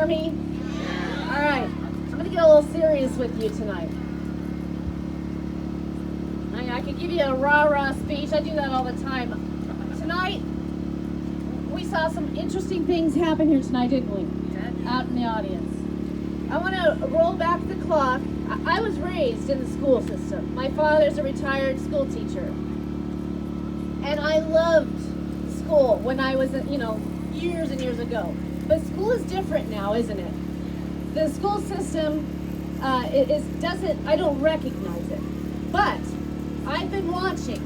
for me? All right, I'm going to get a little serious with you tonight. I could give you a rah-rah speech. I do that all the time. Tonight, we saw some interesting things happen here tonight, didn't we? Out in the audience. I want to roll back the clock. I was raised in the school system. My father's a retired school teacher. And I loved school when I was, years and years ago. But school is different now, isn't it? The school system I don't recognize it. But I've been watching,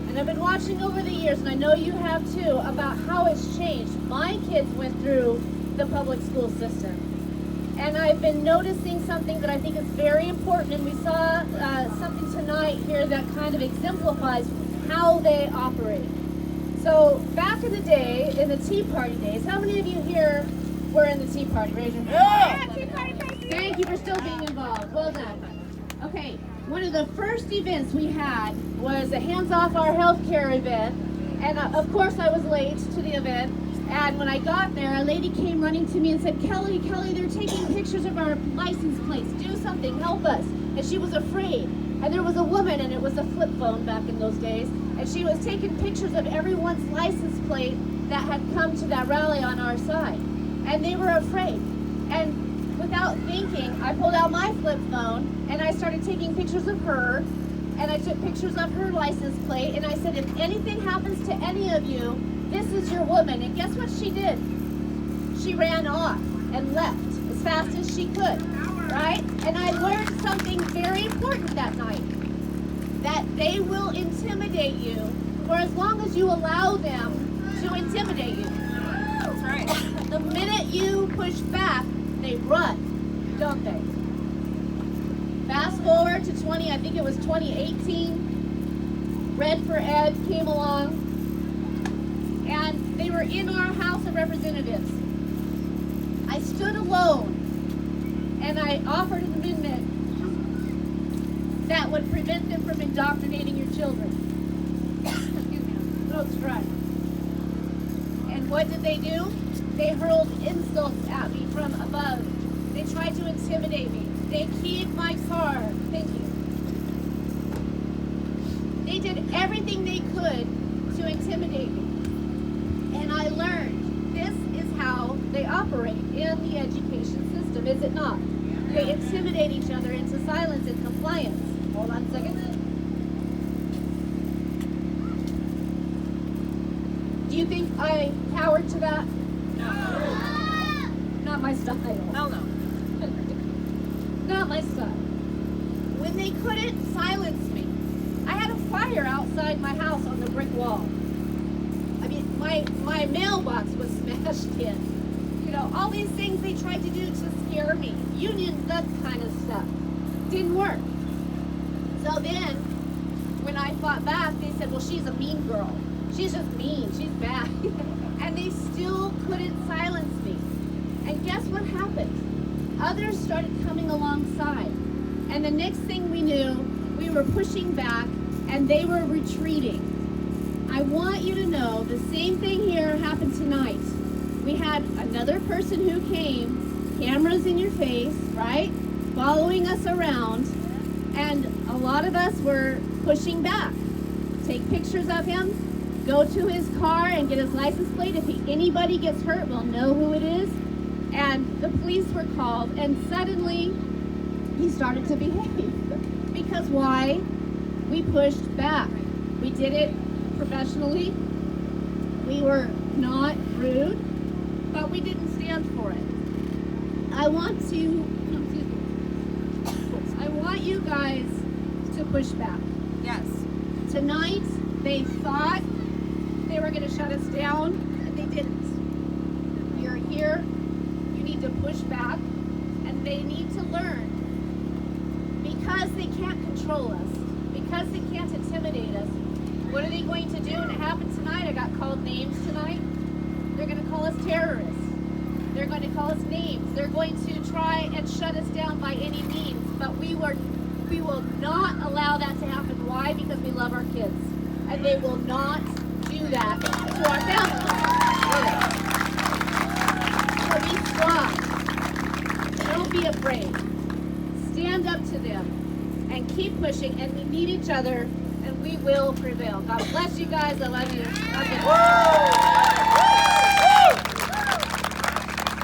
and I've been watching over the years, and I know you have too, about how it's changed. My kids went through the public school system. And I've been noticing something that I think is very important, and we saw something tonight here that kind of exemplifies how they operate. So back in the day, in the Tea Party days, how many of you here were in the Tea Party? Raise your hand. Oh! Tea Party. Thank you for still being involved. Well done. Okay, one of the first events we had was a Hands Off Our Healthcare event, and of course I was late to the event. And when I got there, a lady came running to me and said, Kelly, they're taking pictures of our license plates. Do something, help us. And she was afraid. And there was a woman, and it was a flip phone back in those days, and she was taking pictures of everyone's license plate that had come to that rally on our side. And they were afraid. And without thinking, I pulled out my flip phone, and I started taking pictures of her, and I took pictures of her license plate, and I said, if anything happens to any of you, this is your woman. And guess what she did? She ran off and left as fast as she could, right? And I learned something very important that night, that they will intimidate you for as long as you allow them to intimidate you. That's right. The minute you push back, they run, don't they? Fast forward to I think it was 2018, Red for Ed came along, and they were in our House of Representatives. I stood alone, and I offered an amendment that would prevent them from indoctrinating your children. Excuse me, throat's dry. And what did they do? They hurled insults at me from above. They tried to intimidate me. They keyed my car. Thank you. They did everything they could to intimidate me. And I learned this is how they operate in the education system, is it not? They intimidate each other into silence and compliance. Hold on a second. Do you think I cowered to that? No. Not my style. Hell no. Not my style. When they couldn't silence me, I had a fire outside my house on the brick wall. I mean, my mailbox was smashed in. All these things they tried to do to scare me. Union guts kind of stuff. Didn't work. So then, when I fought back, they said, well, she's a mean girl. She's just mean. She's bad. And they still couldn't silence me. And guess what happened? Others started coming alongside. And the next thing we knew, we were pushing back, and they were retreating. I want you to know the same thing here happened tonight. We had another person who came, cameras in your face, right? Following us around. And a lot of us were pushing back. Take pictures of him, go to his car and get his license plate. If anybody gets hurt, we'll know who it is. And the police were called, and suddenly he started to behave. Because why? We pushed back. We did it professionally. We were not rude, but we didn't stand for it. I want you guys to push back. Yes. Tonight, they thought they were going to shut us down, and they didn't. You're here. You need to push back, and they need to learn. Because they can't control us, because they can't intimidate us, what are they going to do? And it happened tonight. I got called names tonight. They're going to call us terrorists. They're going to call us names. They're going to try and shut us down by any means. But we will not allow that to happen. Why? Because we love our kids. And they will not do that to our families. So be strong. Don't be afraid. Stand up to them and keep pushing, and we need each other, and we will prevail. God bless you guys. I love you. God bless you.